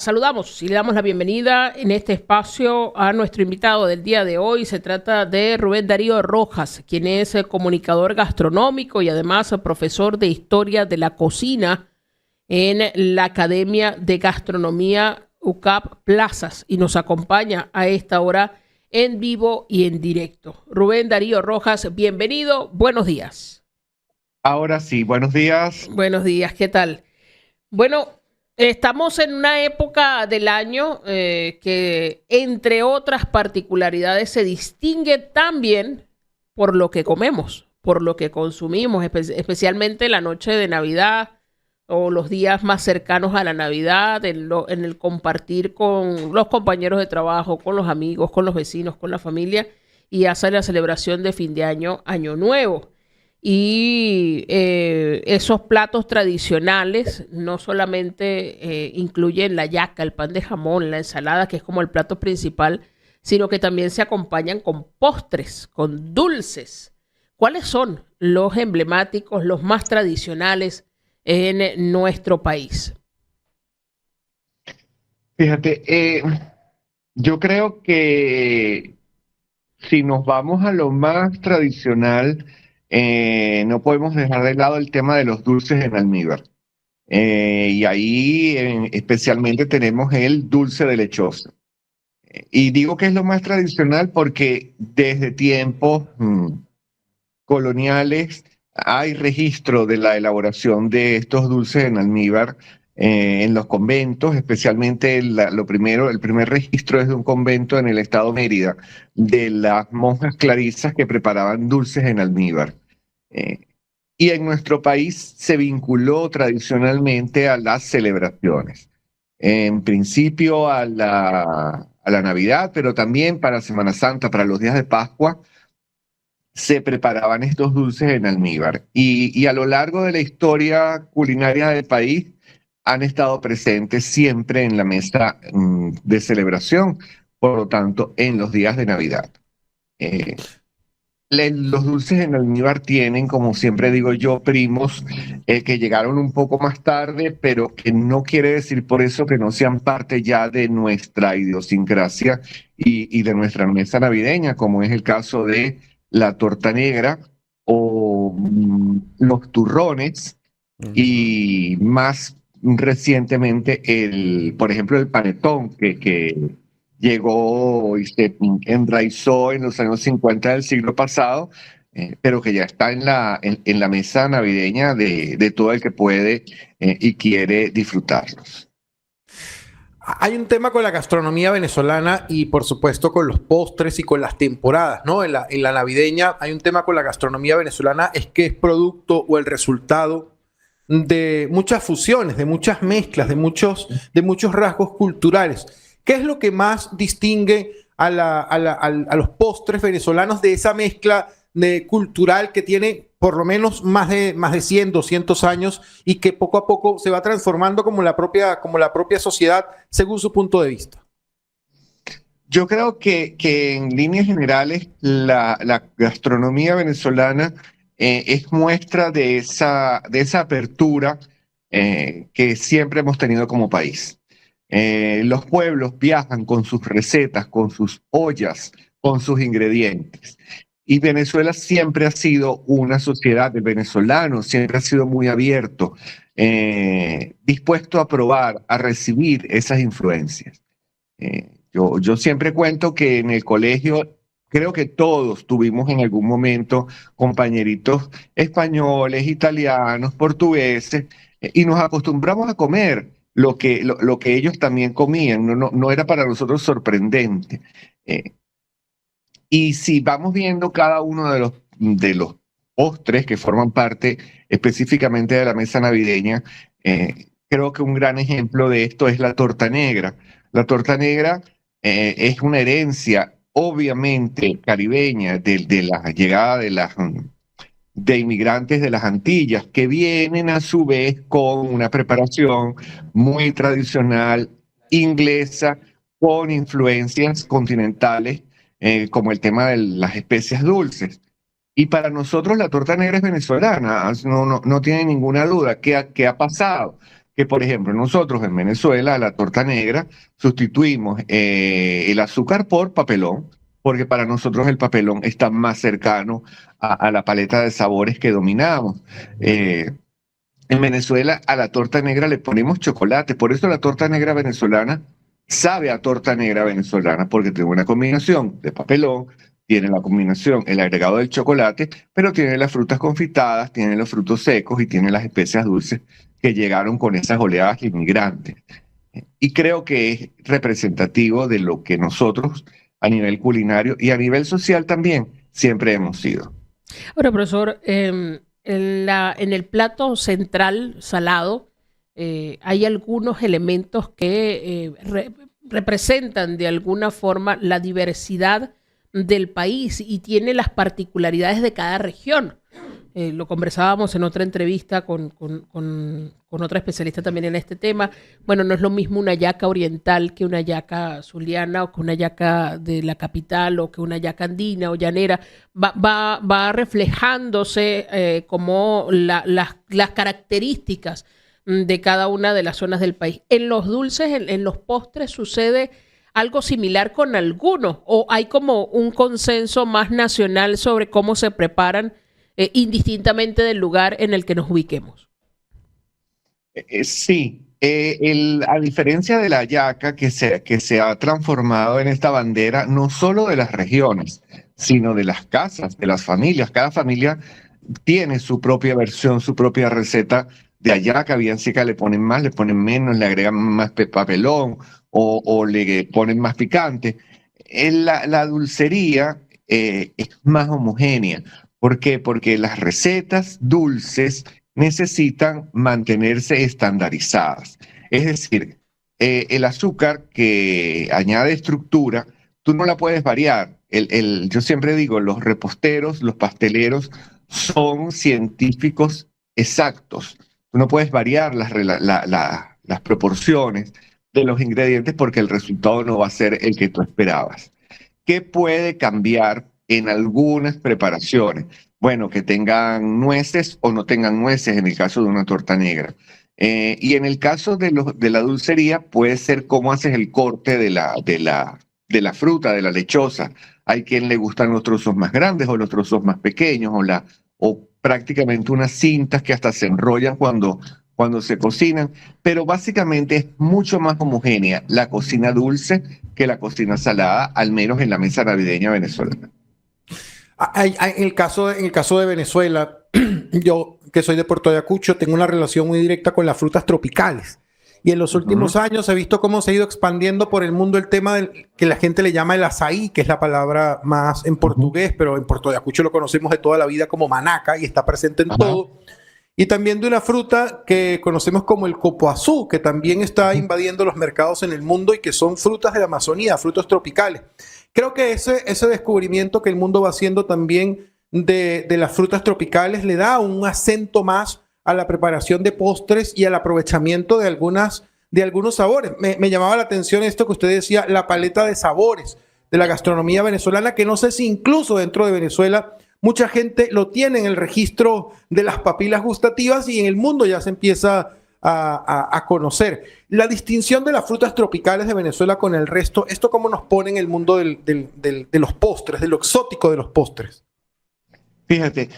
Saludamos y le damos la bienvenida en este espacio a nuestro invitado del día de hoy. Se trata de Rubén Darío Rojas, quien es comunicador gastronómico y además profesor de Historia de la Cocina en la Academia de Gastronomía UCAP Plazas y nos acompaña a esta hora en vivo y en directo. Rubén Darío Rojas, bienvenido, buenos días. Ahora sí, buenos días. Buenos días, ¿qué tal? Bueno, estamos en una época del año que, entre otras particularidades, se distingue también por lo que comemos, por lo que consumimos, especialmente la noche de Navidad o los días más cercanos a la Navidad, en el compartir con los compañeros de trabajo, con los amigos, con los vecinos, con la familia, y hacer la celebración de fin de año, Año Nuevo. Y esos platos tradicionales no solamente incluyen la yaca, el pan de jamón, la ensalada, que es como el plato principal, sino que también se acompañan con postres, con dulces. ¿Cuáles son los emblemáticos, los más tradicionales en nuestro país? Fíjate, yo creo que si nos vamos a lo más tradicional, no podemos dejar de lado el tema de los dulces en almíbar. Y ahí especialmente tenemos el dulce de lechosa. Y digo que es lo más tradicional porque desde tiempos coloniales hay registro de la elaboración de estos dulces en almíbar en los conventos, especialmente el primer registro es de un convento en el estado Mérida, de las monjas clarisas que preparaban dulces en almíbar. Eh, y en nuestro país se vinculó tradicionalmente a las celebraciones. En principio a la Navidad, pero también para Semana Santa, para los días de Pascua, se preparaban estos dulces en almíbar. Y a lo largo de la historia culinaria del país han estado presentes siempre en la mesa de celebración, por lo tanto, en los días de Navidad. Eh, los dulces en almíbar tienen, como siempre digo yo, primos que llegaron un poco más tarde, pero que no quiere decir por eso que no sean parte ya de nuestra idiosincrasia y de nuestra mesa navideña, como es el caso de la torta negra o los turrones y más recientemente por ejemplo, el panetón que llegó y se enraizó en los años 50 del siglo pasado, pero que ya está en la mesa navideña de todo el que puede y quiere disfrutarlos. Hay un tema con la gastronomía venezolana y por supuesto con los postres y con las temporadas, ¿no? En la navideña hay un tema con la gastronomía venezolana, es que es producto o el resultado de muchas fusiones, de muchas mezclas, de muchos rasgos culturales. ¿Qué es lo que más distingue a los postres venezolanos de esa mezcla cultural que tiene por lo menos más de 100, 200 años y que poco a poco se va transformando como la propia sociedad según su punto de vista? Yo creo que en líneas generales la gastronomía venezolana es muestra de esa apertura que siempre hemos tenido como país. Los pueblos viajan con sus recetas, con sus ollas, con sus ingredientes. Y Venezuela siempre ha sido una sociedad de venezolanos, siempre ha sido muy abierto, dispuesto a probar, a recibir esas influencias. Yo siempre cuento que en el colegio creo que todos tuvimos en algún momento compañeritos españoles, italianos, portugueses, y nos acostumbramos a comer lo que ellos también comían. No era para nosotros sorprendente. Y si vamos viendo cada uno de los postres que forman parte específicamente de la mesa navideña, creo que un gran ejemplo de esto es la torta negra. La torta negra es una herencia obviamente caribeña de la llegada de inmigrantes de las Antillas, que vienen a su vez con una preparación muy tradicional inglesa, con influencias continentales, como el tema de las especias dulces. Y para nosotros la torta negra es venezolana, no tiene ninguna duda. ¿Qué ha pasado? que, por ejemplo, nosotros en Venezuela a la torta negra sustituimos el azúcar por papelón, porque para nosotros el papelón está más cercano a la paleta de sabores que dominamos. En Venezuela a la torta negra le ponemos chocolate, por eso la torta negra venezolana sabe a torta negra venezolana, porque tiene una combinación de papelón, tiene la combinación, el agregado del chocolate, pero tiene las frutas confitadas, tiene los frutos secos y tiene las especias dulces que llegaron con esas oleadas inmigrantes. Y creo que es representativo de lo que nosotros a nivel culinario y a nivel social también siempre hemos sido. Ahora, profesor, en el plato central salado hay algunos elementos que representan de alguna forma la diversidad del país y tiene las particularidades de cada región. Lo conversábamos en otra entrevista con otra especialista también en este tema. Bueno, no es lo mismo una yaca oriental que una yaca zuliana o que una yaca de la capital o que una yaca andina o llanera. Va reflejándose como las características de cada una de las zonas del país. En los dulces, en los postres, sucede algo similar con algunos, o hay como un consenso más nacional sobre cómo se preparan indistintamente del lugar en el que nos ubiquemos. Sí, a diferencia de la yaca que se ha transformado en esta bandera, no solo de las regiones, sino de las casas, de las familias. Cada familia tiene su propia versión, su propia receta de hallaca, bien sea que le ponen más, le ponen menos, le agregan más papelón o le ponen más picante. La dulcería es más homogénea. ¿Por qué? Porque las recetas dulces necesitan mantenerse estandarizadas. Es decir, el azúcar que añade estructura, tú no la puedes variar. Yo siempre digo, los reposteros, los pasteleros son científicos exactos. Tú no puedes variar las proporciones de los ingredientes porque el resultado no va a ser el que tú esperabas. ¿Qué puede cambiar en algunas preparaciones? Bueno, que tengan nueces o no tengan nueces en el caso de una torta negra. Y en el caso de la dulcería puede ser cómo haces el corte de la fruta, de la lechosa. Hay quien le gustan los trozos más grandes o los trozos más pequeños o prácticamente unas cintas que hasta se enrollan cuando se cocinan, pero básicamente es mucho más homogénea la cocina dulce que la cocina salada, al menos en la mesa navideña venezolana. En el caso de Venezuela, yo que soy de Puerto Ayacucho, tengo una relación muy directa con las frutas tropicales. Y en los últimos años he visto cómo se ha ido expandiendo por el mundo el tema que la gente le llama el azaí, que es la palabra más en portugués, pero en Puerto Ayacucho lo conocemos de toda la vida como manaca y está presente en todo. Y también de una fruta que conocemos como el copoazú, que también está invadiendo los mercados en el mundo y que son frutas de la Amazonía, frutos tropicales. Creo que ese descubrimiento que el mundo va haciendo también de las frutas tropicales le da un acento más a la preparación de postres y al aprovechamiento de algunos sabores. Me llamaba la atención esto que usted decía, la paleta de sabores de la gastronomía venezolana, que no sé si incluso dentro de Venezuela mucha gente lo tiene en el registro de las papilas gustativas y en el mundo ya se empieza a conocer. La distinción de las frutas tropicales de Venezuela con el resto, ¿esto cómo nos pone en el mundo de los postres, de lo exótico de los postres? Fíjate,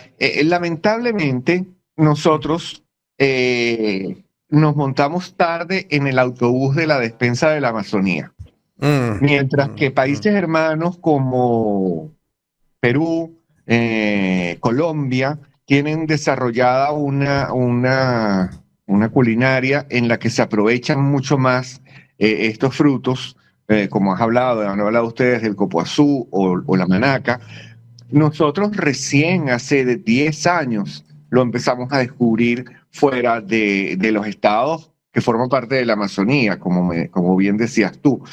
lamentablemente nosotros nos montamos tarde en el autobús de la despensa de la Amazonía, mientras que países hermanos como Perú, Colombia, tienen desarrollada una culinaria en la que se aprovechan mucho más estos frutos, como han hablado ustedes del copoazú o la manaca. Nosotros recién hace 10 años lo empezamos a descubrir fuera de los estados que forman parte de la Amazonía, como bien decías tú.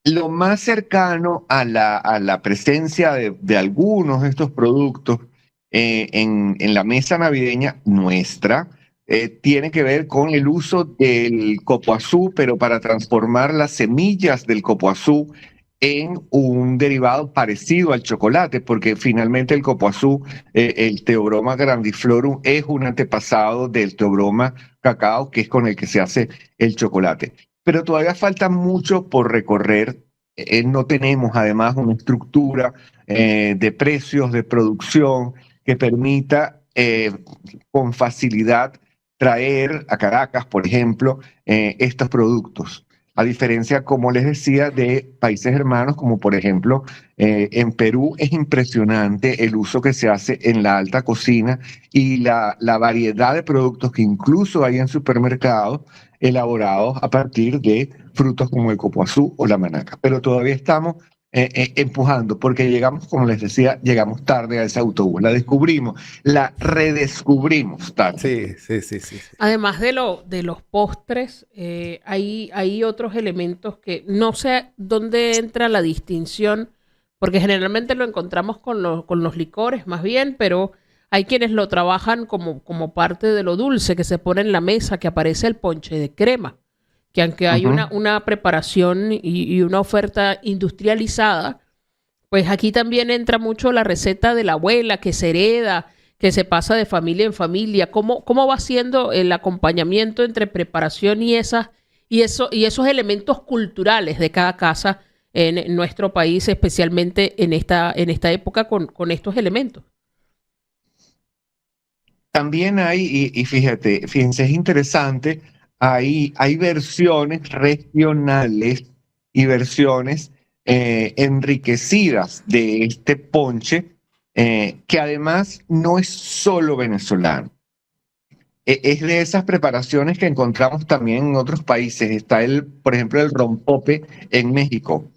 Lo más cercano a la presencia de algunos de estos productos en la mesa navideña nuestra tiene que ver con el uso del copoazú, pero para transformar las semillas del copoazú en un derivado parecido al chocolate, porque finalmente el copoazú, el Theobroma grandiflorum, es un antepasado del Theobroma cacao, que es con el que se hace el chocolate. Pero todavía falta mucho por recorrer. No tenemos además una estructura de precios, de producción que permita con facilidad traer a Caracas, por ejemplo, estos productos. A diferencia, como les decía, de países hermanos, como por ejemplo en Perú, es impresionante el uso que se hace en la alta cocina y la variedad de productos que incluso hay en supermercados elaborados a partir de frutos como el copoazú o la manaca. Pero todavía estamos empujando, porque llegamos, como les decía, llegamos tarde a ese autobús. La descubrimos, la redescubrimos tarde. Sí. Además de los postres, hay otros elementos que no sé dónde entra la distinción, porque generalmente lo encontramos con los licores más bien, pero hay quienes lo trabajan como parte de lo dulce que se pone en la mesa, que aparece el ponche de crema, que aunque hay una preparación y una oferta industrializada, pues aquí también entra mucho la receta de la abuela que se hereda, que se pasa de familia en familia. ¿Cómo va siendo el acompañamiento entre preparación y esos elementos culturales de cada casa en nuestro país, especialmente en esta época con estos elementos? También hay, y fíjense, es interesante, hay versiones regionales y versiones enriquecidas de este ponche, que además no es solo venezolano. Es de esas preparaciones que encontramos también en otros países. Está por ejemplo, el rompope en México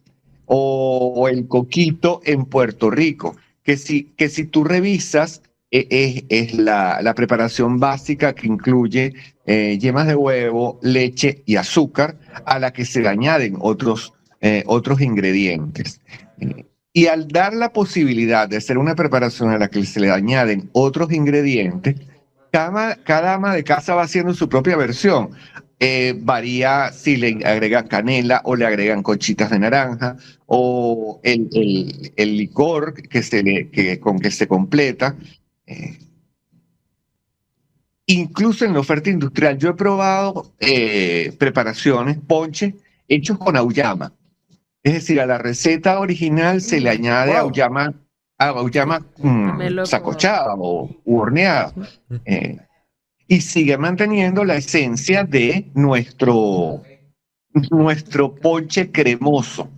o el coquito en Puerto Rico, que si tú revisas, es la preparación básica que incluye yemas de huevo, leche y azúcar, a la que se le añaden otros ingredientes. Y al dar la posibilidad de hacer una preparación a la que se le añaden otros ingredientes, cada ama de casa va haciendo su propia versión. Varía si le agregan canela o le agregan conchitas de naranja o el licor con que se completa. Incluso en la oferta industrial, yo he probado preparaciones, ponches, hechos con auyama. Es decir, a la receta original se le añade auyama sacochada o horneada. Y sigue manteniendo la esencia de nuestro ponche cremoso,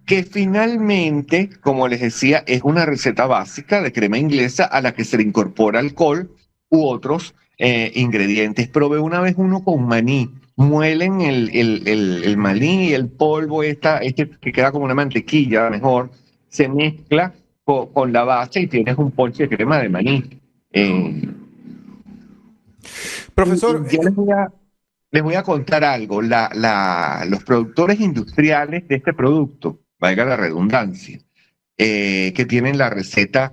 que finalmente, como les decía, es una receta básica de crema inglesa a la que se le incorpora alcohol u otros ingredientes. Probé una vez uno con maní. Muelen el maní y el polvo, que queda como una mantequilla, mejor, se mezcla con la base y tienes un ponche de crema de maní. Profesor, Ya les voy a contar algo. Los productores industriales de este producto, valga la redundancia, que tienen la receta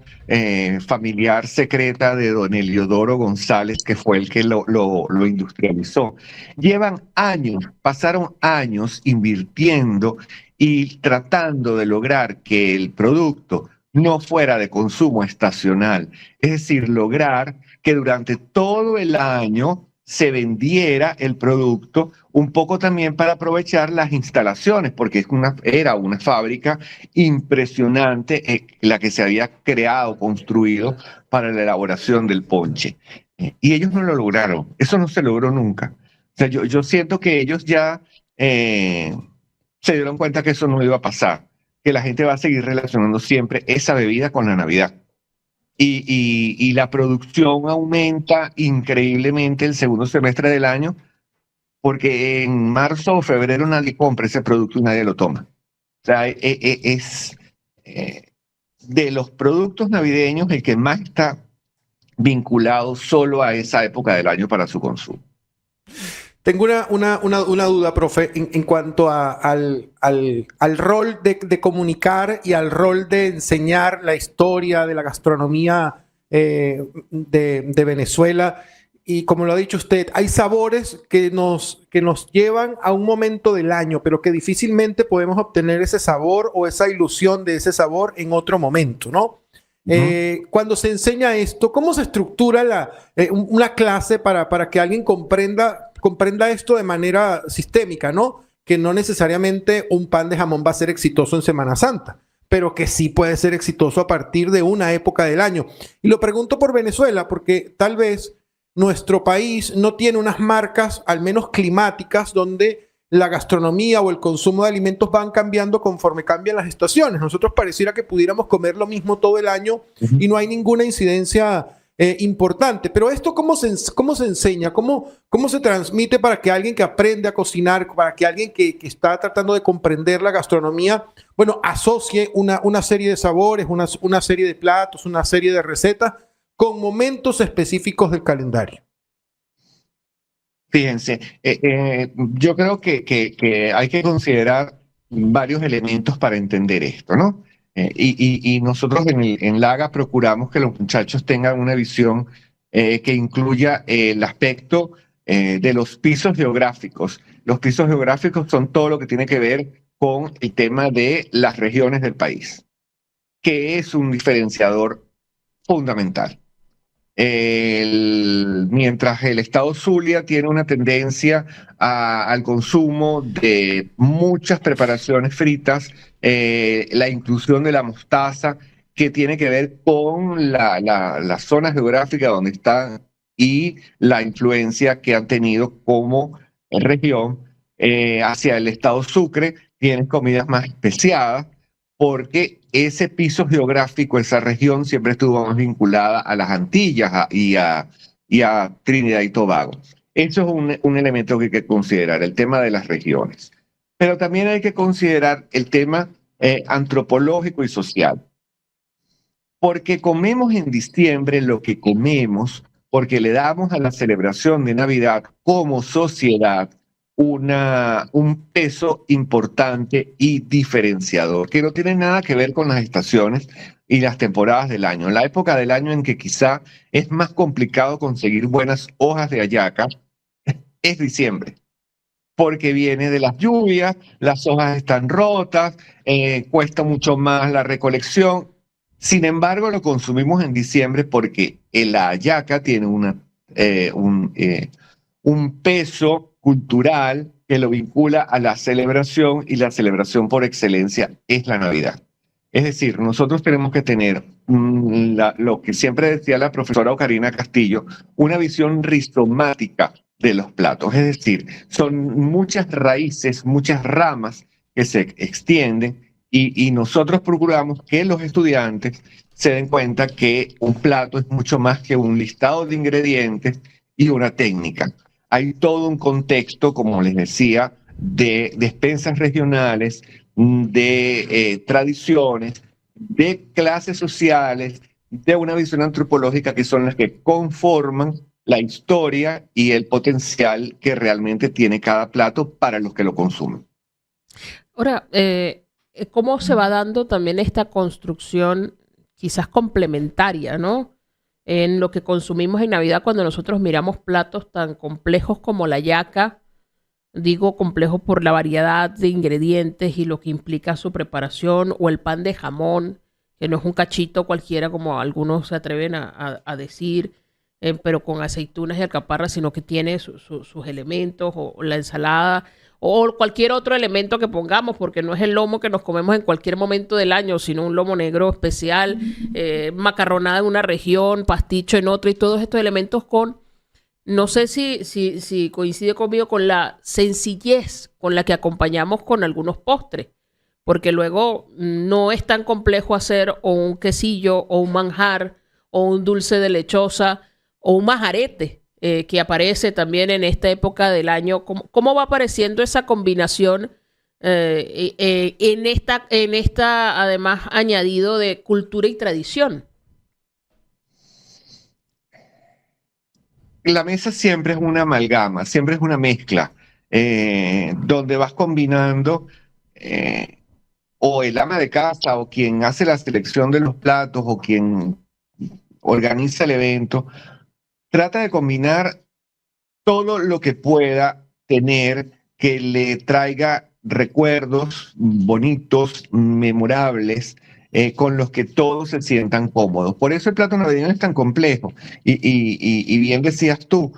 familiar secreta de don Heliodoro González, que fue el que lo industrializó, pasaron años invirtiendo y tratando de lograr que el producto no fuera de consumo estacional, es decir, lograr que durante todo el año se vendiera el producto, un poco también para aprovechar las instalaciones, porque era una fábrica impresionante la que se había construido para la elaboración del ponche. Y ellos no lo lograron, eso no se logró nunca. O sea, yo siento que ellos ya se dieron cuenta que eso no iba a pasar, que la gente va a seguir relacionando siempre esa bebida con la Navidad. Y la producción aumenta increíblemente el segundo semestre del año, porque en marzo o febrero nadie compra ese producto y nadie lo toma. O sea, es de los productos navideños el que más está vinculado solo a esa época del año para su consumo. Tengo una duda, profe, en cuanto al rol de comunicar y al rol de enseñar la historia de la gastronomía de Venezuela. y como lo ha dicho usted, hay sabores que nos llevan a un momento del año, pero que difícilmente podemos obtener ese sabor o esa ilusión de ese sabor en otro momento, ¿no? Cuando se enseña esto, ¿cómo se estructura una clase para que alguien comprenda esto de manera sistémica, ¿no? Que no necesariamente un pan de jamón va a ser exitoso en Semana Santa, pero que sí puede ser exitoso a partir de una época del año. Y lo pregunto por Venezuela, porque tal vez nuestro país no tiene unas marcas, al menos climáticas, donde la gastronomía o el consumo de alimentos van cambiando conforme cambian las estaciones. Nosotros pareciera que pudiéramos comer lo mismo todo el año y no hay ninguna incidencia importante. Pero esto, ¿cómo se enseña? ¿Cómo se transmite para que alguien que aprende a cocinar, para que alguien que está tratando de comprender la gastronomía, bueno, asocie una serie de sabores, una serie de platos, una serie de recetas con momentos específicos del calendario? Fíjense, yo creo que hay que considerar varios elementos para entender esto, ¿no? Y nosotros en Laga procuramos que los muchachos tengan una visión que incluya el aspecto de los pisos geográficos. Los pisos geográficos son todo lo que tiene que ver con el tema de las regiones del país, que es un diferenciador fundamental. Mientras el estado Zulia tiene una tendencia al consumo de muchas preparaciones fritas, la inclusión de la mostaza, que tiene que ver con la zona geográfica donde están y la influencia que han tenido como región hacia el estado Sucre, tienen comidas más especiadas, porque ese piso geográfico, esa región, siempre estuvo más vinculada a las Antillas y a Trinidad y Tobago. Eso es un elemento que hay que considerar, el tema de las regiones. Pero también hay que considerar el tema antropológico y social. Porque comemos en diciembre lo que comemos, porque le damos a la celebración de Navidad como sociedad un peso importante y diferenciador, que no tiene nada que ver con las estaciones y las temporadas del año. La época del año en que quizá es más complicado conseguir buenas hojas de hallaca es diciembre, porque viene de las lluvias, las hojas están rotas, cuesta mucho más la recolección. Sin embargo, lo consumimos en diciembre porque la hallaca tiene un peso cultural que lo vincula a la celebración, y la celebración por excelencia es la Navidad. Es decir, nosotros tenemos que tener lo que siempre decía la profesora Ocarina Castillo, una visión rizomática de los platos. Es decir, son muchas raíces, muchas ramas que se extienden, y nosotros procuramos que los estudiantes se den cuenta que un plato es mucho más que un listado de ingredientes y una técnica. Hay todo un contexto, como les decía, de despensas regionales, de tradiciones, de clases sociales, de una visión antropológica, que son las que conforman la historia y el potencial que realmente tiene cada plato para los que lo consumen. Ahora, ¿cómo se va dando también esta construcción quizás complementaria, ¿no? En lo que consumimos en Navidad, cuando nosotros miramos platos tan complejos como la hallaca, digo complejos por la variedad de ingredientes y lo que implica su preparación, o el pan de jamón, que no es un cachito cualquiera como algunos se atreven a decir, pero con aceitunas y alcaparras, sino que tiene sus elementos, o la ensalada, o cualquier otro elemento que pongamos, porque no es el lomo que nos comemos en cualquier momento del año, sino un lomo negro especial, macarronada en una región, pasticho en otra, y todos estos elementos no sé si coincide conmigo, con la sencillez con la que acompañamos con algunos postres, porque luego no es tan complejo hacer o un quesillo, o un manjar, o un dulce de lechosa, o un majarete, que aparece también en esta época del año. ¿Cómo va apareciendo esa combinación en esta, además, añadido de cultura y tradición? La mesa siempre es una amalgama, siempre es una mezcla, donde vas combinando, o el ama de casa, o quien hace la selección de los platos, o quien organiza el evento, trata de combinar todo lo que pueda tener que le traiga recuerdos bonitos, memorables, con los que todos se sientan cómodos. Por eso el plato navideño es tan complejo. Y bien decías tú,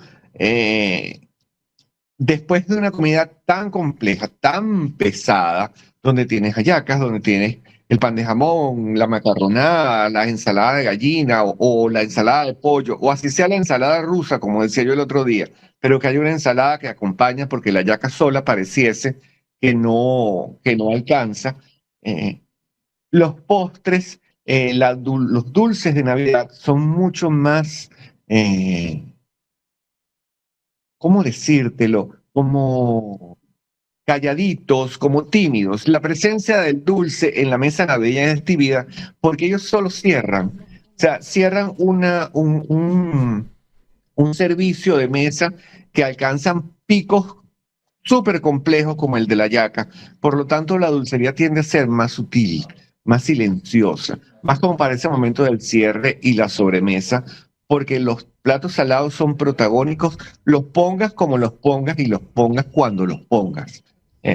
después de una comida tan compleja, tan pesada, donde tienes hallacas, donde tienes el pan de jamón, la macarronada, la ensalada de gallina o la ensalada de pollo, o así sea la ensalada rusa, como decía yo el otro día, pero que haya una ensalada que acompaña porque la hallaca sola pareciese que no alcanza. Los postres, los dulces de Navidad son mucho más, ¿cómo decírtelo? Como calladitos, como tímidos. La presencia del dulce en la mesa navideña es tímida porque ellos solo cierran. O sea, cierran un servicio de mesa que alcanzan picos súper complejos como el de la hallaca. Por lo tanto, la dulcería tiende a ser más sutil, más silenciosa, más como para ese momento del cierre y la sobremesa, porque los platos salados son protagónicos, los pongas como los pongas y los pongas cuando los pongas.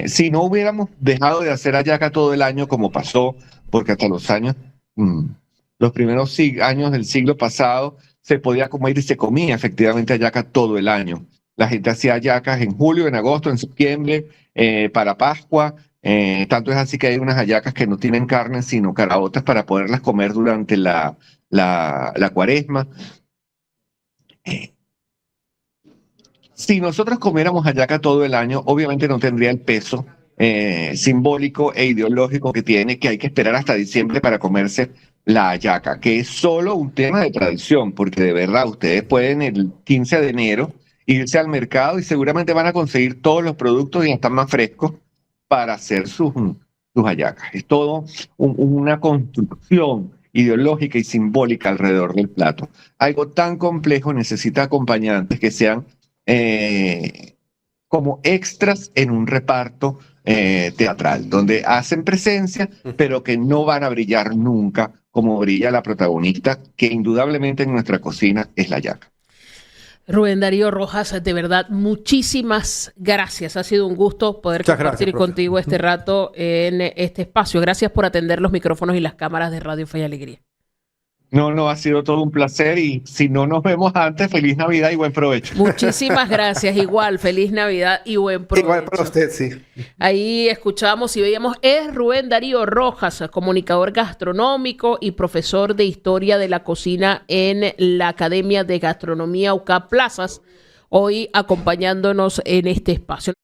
Si no hubiéramos dejado de hacer hallaca todo el año como pasó, porque hasta los primeros años del siglo pasado se podía comer y se comía efectivamente hallaca todo el año. La gente hacía hallacas en julio, en agosto, en septiembre, para Pascua. Tanto es así que hay unas hallacas que no tienen carne, sino caraotas para poderlas comer durante la cuaresma. Si nosotros comiéramos hallaca todo el año, obviamente no tendría el peso simbólico e ideológico que tiene, que hay que esperar hasta diciembre para comerse la hallaca, que es solo un tema de tradición, porque de verdad ustedes pueden el 15 de enero irse al mercado y seguramente van a conseguir todos los productos y están más frescos para hacer sus hallacas. Es todo una construcción ideológica y simbólica alrededor del plato. Algo tan complejo necesita acompañantes que sean como extras en un reparto teatral, donde hacen presencia, pero que no van a brillar nunca como brilla la protagonista, que indudablemente en nuestra cocina es la hallaca. Rubén Darío Rojas, de verdad, muchísimas gracias. Ha sido un gusto poder compartir contigo este rato en este espacio. Gracias por atender los micrófonos y las cámaras de Radio Fe y Alegría. No, ha sido todo un placer y si no nos vemos antes, feliz Navidad y buen provecho. Muchísimas gracias, igual, feliz Navidad y buen provecho. Igual para usted, sí. Ahí escuchábamos y veíamos, es Rubén Darío Rojas, comunicador gastronómico y profesor de Historia de la Cocina en la Academia de Gastronomía UCA Plazas, hoy acompañándonos en este espacio.